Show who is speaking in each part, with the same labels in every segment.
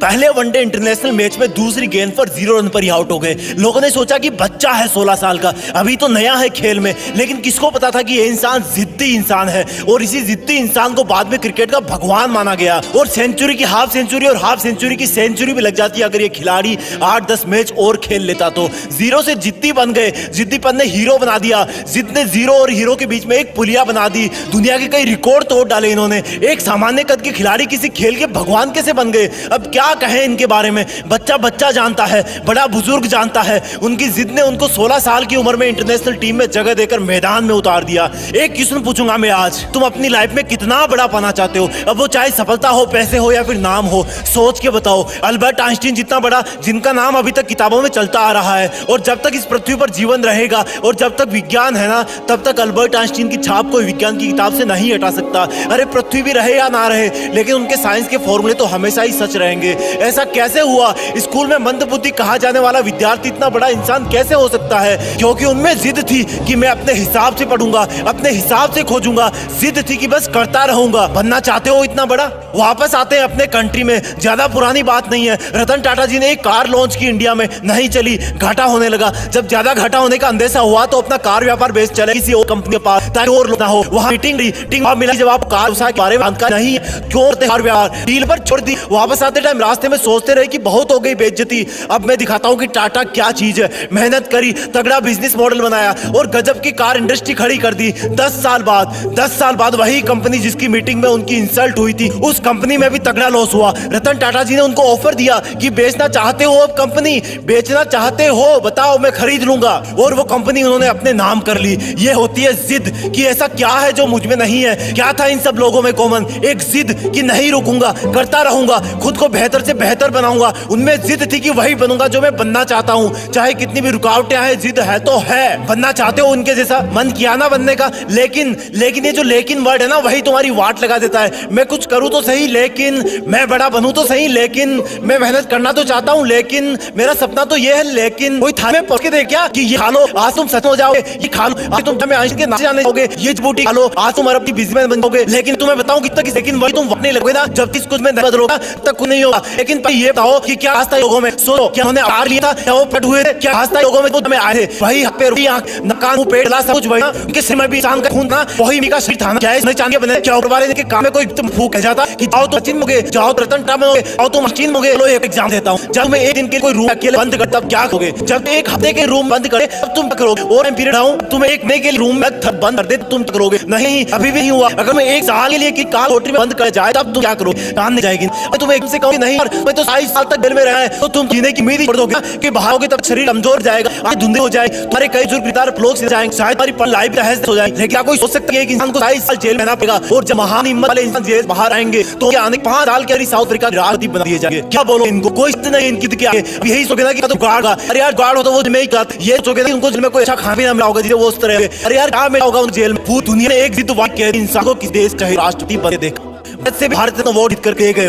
Speaker 1: पहले one day international match में दूसरी गेंद पर 0 रन पर ही आउट हो गए। लोगों ने सोचा कि बच्चा है 16 साल का, अभी तो नया है खेल में, लेकिन किसको पता था कि ये इंसान जिद्दी इंसान है और इसी जिद्दी इंसान को बाद में क्रिकेट का भगवान माना गया। और सेंचुरी की हाफ सेंचुरी और हाफ सेंचुरी की सेंचुरी भी लग जाती है अगर ये खिलाड़ी 8-10 मैच और खेल लेता तो। 0 से जिद्दी बन गए, जिद्दीपन ने हीरो बना दिया, जिद ने 0 और हीरो के बीच में एक पुलिया बना दी। दुनिया के कई रिकॉर्ड तोड़ डाले इन्होंने। एक सामान्य कद के खिलाड़ी किसी खेल के भगवान कैसे बन गए? अब क्या कहें इनके बारे में। बच्चा बच्चा जानता है, बड़ा बुजुर्ग जानता है। उनकी जिद ने उनको 16 साल की उम्र में इंटरनेशनल टीम में जगह देकर मैदान में उतार दिया। एक क्वेश्चन पूछूंगा मैं आज, तुम अपनी लाइफ में कितना बड़ा पाना चाहते हो? अब वो चाहे सफलता हो, पैसे हो या फिर नाम हो, सोच के बताओ। अल्बर्ट आइंस्टीन जितना बड़ा, जिनका नाम अभी तक किताबों में चलता आ रहा है, और जब तक इस पृथ्वी पर जीवन रहेगा और जब तक विज्ञान है ना, तब तक अल्बर्ट आइंस्टीन की छाप कोई विज्ञान की किताब से नहीं हटा सकता। अरे पृथ्वी भी रहे या ना रहे, लेकिन उनके साइंस के फॉर्मूले तो हमेशा ही सच रहेंगे। ऐसा कैसे हुआ? स्कूल में मंदबुद्धि कहा जाने वाला विद्यार्थी इतना बड़ा इंसान कैसे हो सकता है? क्योंकि उनमें जिद थी कि मैं अपने हिसाब से पढ़ूंगा, अपने हिसाब से खोजूंगा। जिद थी कि बस करता रहूंगा। बनना चाहते हो इतना बड़ा? वापस आते हैं अपने कंट्री में, ज्यादा पुरानी बात नहीं है। रतन टाटा जी ने एक कार लॉन्च की इंडिया में, नहीं चली, घाटा होने लगा। जब ज्यादा घाटा होने का अंदेशा हुआ तो अपना कार व्यापार बेच चले किसी और कंपनी के पास, ताकि और ना हो। वहां मीटिंग मिला, जब आप कार व्यवसाय के बारे में जानकारी नहीं क्यों कार व्यापार डील पर छोड़ दी। वापस आते टाइम रास्ते में सोचते रहे कि बहुत हो गई बेइज्जती, अब मैं दिखाता हूं कि टाटा क्या चीज है। मेहनत करी, तगड़ा बिजनेस मॉडल बनाया और गजब की कार इंडस्ट्री खड़ी कर दी। 10 साल बाद वही कंपनी जिसकी मीटिंग में उनकी इंसल्ट हुई थी, उस कंपनी में भी तगड़ा लॉस हुआ। रतन टाटा जी ने उनको ऑफर दिया कि बेचना चाहते हो, अब कंपनी बेचना चाहते हो, बताओ मैं खरीद लूंगा। और वो कंपनी उन्होंने अपने नाम कर ली। ये होती है जिद कि ऐसा क्या है जो मुझ में नहीं है। क्या था इन सब लोगों में कॉमन? एक जिद कि नहीं रुकूंगा, करता रहूंगा, खुद को बेहतर से बेहतर बनाऊंगा। उनमें जिद थी कि वही बनूंगा जो मैं बनना चाहता हूं, चाहे कितनी भी रुकावटें आए। जिद है तो है। बनना चाहते हो उनके जैसा? मन किया ना बनने का, लेकिन ये जो लेकिन वर्ड है ना, वही तुम्हारी वाट लगा देता है। मैं कुछ करूं तो सही, लेकिन मैं बड़ा बनूं तो सही, लेकिन मैं मेहनत करना तो चाहता हूं, लेकिन मेरा सपना तो ये है, लेकिन कोई थाने में पढ़ के दे क्या कि ये खा लो आज तुम सच हो जाओगे, ये खा लो आज तुम आइंस्टीन के नाचे जाने जाओगे, ये बूटी खा लो आज तुम अरब की बिजनेसमैन बन जाओगे। लेकिन तुम्हें बताऊं कि तक लेकिन वही तुम वक्त नहीं लगोगे ना, जब तक कुछ में नहीं बदलोगा तक कुछ नहीं होगा। लेकिन ये बताओ कि क्या आज तक लोगों में सोचो, क्या उन्होंने आर लिया था, क्या वो पट हुए थे? क्या आज तक लोगों में वो तुम्हें आए थे? वही पे रोटी, आंख, नकान, मुंह, पेट, सब कुछ वही। उनके सिर में भी इंसान का खून था, वही उनका शरीर था ना। क्या इसने चांदी बने? क्या ऊपर वाले के काम में कोई तुम फूक कह जाता कि जाओ तो सचिन होगे, जाओ तो रतन टाटा होगे, जाओ तो मशीन होगे। लो एक एग्जाम देता हूं, जब मैं एक दिन के कोई रूम अकेले बंद करता तब क्या करोगे? जब एक हफ्ते के रूम बंद करे तब तुम करोगे? और मैं पीरियड आऊं, तुम्हें एक महीने के रूम में बंद कर दे तुम करोगे? नहीं, अभी भी नहीं हुआ। अगर मैं एक साल के लिए कि काल कोठरी में बंद कर जाए तब तुम क्या करोगे? काम नहीं जाएगी। तुम एकदम से कहोगे नहीं यार मैं तो 27 साल तक दिल में रहा है, तो तुम जीने की उम्मीद ही छोड़ दोगे कि बाहर तब शरीर कमजोर जाएगा, आंखें धुंधली हो जाए, तुम्हारे कई फ्लोक से जाएंगे, शायद तुम्हारी लाइफ तहस हो जाए। लेकिन क्या कोई सोच सकता है कि इंसान को 27 साल जेल में रहना पड़ेगा? और जब महान हिम्मत वाले इंसान जेल बाहर आएंगे तो क्या आने 5 साल के साउथ अफ्रीका राष्ट्रपति बना दिए जाएंगे? क्या बोलो इनको? कोई नहीं इनकी क्या है? यही सोचे ना कि तो गार्ड का, अरे यार गार्ड हो तो वो में ही करता, ये सोचे ना उनको जेल में कोई अच्छा खाना पीना मिला होगा जिसे वो उस तरह। अरे यार क्या मिला होगा उन जेल में? पूरी दुनिया में एक जिद वाक्य है, इंसान को किस देश चाहे राष्ट्रपति बने देखा से भारत ने वोट जीत करके गए,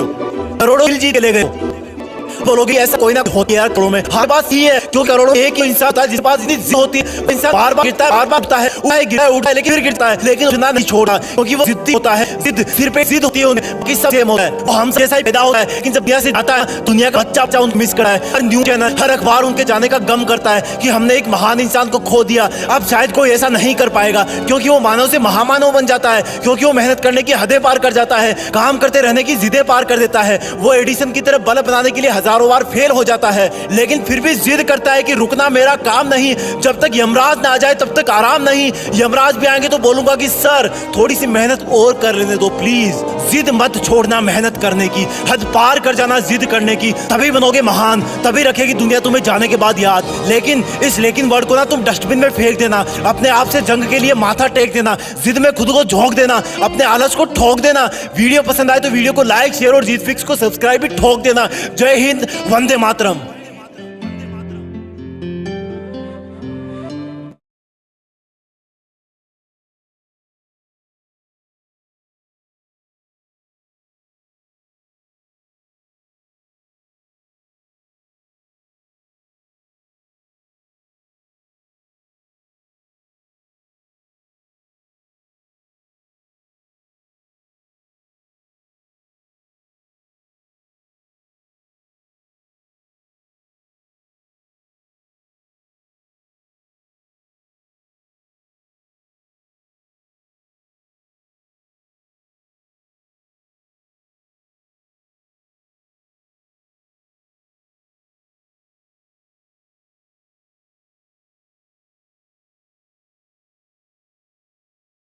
Speaker 1: करोड़ों जीत के ले गए। बोलोगे ऐसा कोई ना होती है यार करोड़ों में। हर बात ये है क्यों करोड़ों एक ही इंसान था जिसके पास इतनी जिद होती है, इंसान बार बार गिरता है, बार बार उठता है, गिरता है, उठता है, लेकिन फिर गिरता है, लेकिन उठना नहीं छोड़ा क्योंकि वो जिद्दी होता है। जिद सिर पे जिद होती है उन्हें, सब सेम होता है, वो हम जैसा ही पैदा होता है। लेकिन जब दुनिया से आता है, दुनिया का बच्चा उनको मिस करा है। हर न्यूज़ चैनल, हर अखबार उनके जाने का गम करता है कि हमने एक महान इंसान को खो दिया। अब शायद कोई ऐसा नहीं कर पाएगा क्योंकि वो मानव से महामानव बन जाता है, क्योंकि वो मेहनत करने की हदें पार कर जाता है, काम करते रहने की जिदें पार कर देता है। वो एडिसन की तरह बल्ब बनाने के लिए हजारों बार फेल हो जाता है, लेकिन फिर भी जिद करता है कि रुकना मेरा काम नहीं, जब तक यमराज ना आ जाए तब तक आराम नहीं। यमराज भी आएंगे तो बोलूंगा कि सर थोड़ी सी मेहनत और कर लेने दो प्लीज। जिद मत छोड़ना, मेहनत करने की, हद पार कर जाना जिद करने की, तभी बनोगे महान, तभी रखेगी दुनिया तुम्हें जाने के बाद याद। लेकिन इस लेकिन वर्ड को ना तुम डस्टबिन में फेंक देना, अपने आप से जंग के लिए माथा टेक देना, जिद में खुद को झोंक देना, अपने आलस को ठोक देना। वीडियो पसंद आए तो वीडियो को लाइक, शेयर और जीत फिक्स को सब्सक्राइब भी ठोक देना। जय हिंद, वंदे मातरम।